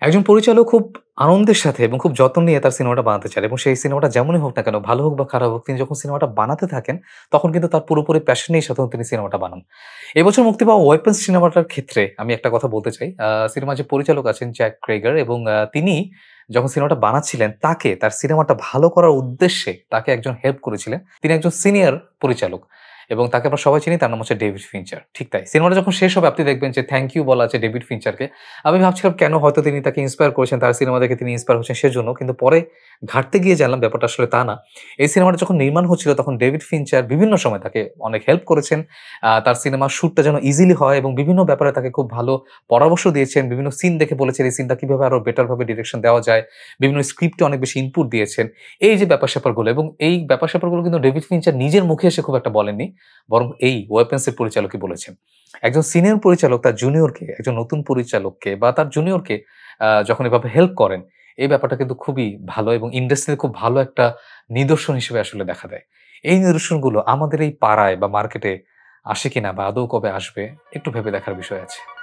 একজন পরিচালক খুব আনন্দের সাথে এবং খুব যত্ন নিয়ে তার সিনেমাটা বানাতে চান এবং সেই সিনেমাটা যেমনই হোক না কেন, ভালো হোক বা খারাপ হোক, তিনি যখন সিনেমাটা বানাতে থাকেন, তখন কিন্তু তার পুরোপুরি প্যাশন নিয়ে সাধারণত তিনি সিনেমাটা বানান। এবছর মুক্তি পাওয়া 'ওয়েপন্স' সিনেমাটার ক্ষেত্রে আমি একটা কথা বলতে চাই। সিনেমার যে পরিচালক আছেন জ্যাক ক্রেগার এবং তিনি যখন সিনেমাটা বানাচ্ছিলেন, তার সিনেমাটা ভালো করার উদ্দেশ্যে তাকে একজন হেল্প করেছিলেন। তিনি একজন সিনিয়র পরিচালক এবং তাকে আমরা সবাই চিনি, তার নাম হচ্ছে ডেভিড ফিঞ্চার। ঠিক তাই। সিনেমাটা যখন শেষ হবে আপনি দেখবেন যে থ্যাংক ইউ বলা আছে ডেভিড ফিঞ্চারকে। আমি ভাবছিলাম কেন হয়তো তিনি তাকে ইন্সপায়ার করেছেন, তার সিনেমা দেখে তিনি ইন্সপায়ার হচ্ছেন সেজন্য। কিন্তু পরে ঘাঁটতে গিয়ে জানলাম ব্যাপারটা আসলে তা না। এই সিনেমাটা যখন নির্মাণ হচ্ছিল তখন ডেভিড ফিঞ্চার বিভিন্ন সময় তাকে অনেক হেল্প করেছেন। তার সিনেমার শুটটা যেন ইজিলি হয় এবং বিভিন্ন ব্যাপারে তাকে খুব ভালো পরামর্শ দিয়েছেন। বিভিন্ন সিন দেখে বলেছেন এই সিনটা কিভাবে আরো বেটার ভাবে ডিরেকশন দেওয়া যায়। বিভিন্ন স্ক্রিপ্টে অনেক বেশি ইনপুট দিয়েছেন। এই যে ব্যাপার-স্যাপারগুলো এবং এই ব্যাপার-স্যাপারগুলো কিন্তু ডেভিড ফিঞ্চার নিজের মুখে এসে খুব একটা বলেননি। বরং এই ওয়েপন্স এর পরিচালকই বলেছেন। একজন সিনিয়র পরিচালক তার জুনিয়রকে, একজন নতুন পরিচালককে বা তার জুনিয়রকে যখন এভাবে হেল্প করেন, এই ব্যাপারটা কিন্তু খুবই ভালো এবং ইন্ডাস্ট্রিতে খুব ভালো একটা নিদর্শন হিসেবে আসলে দেখা দেয়। এই নিদর্শনগুলো আমাদের এই পাড়ায় বা মার্কেটে আসে কিনা বা আদৌ কবে আসবে একটু ভেবে দেখার বিষয় আছে।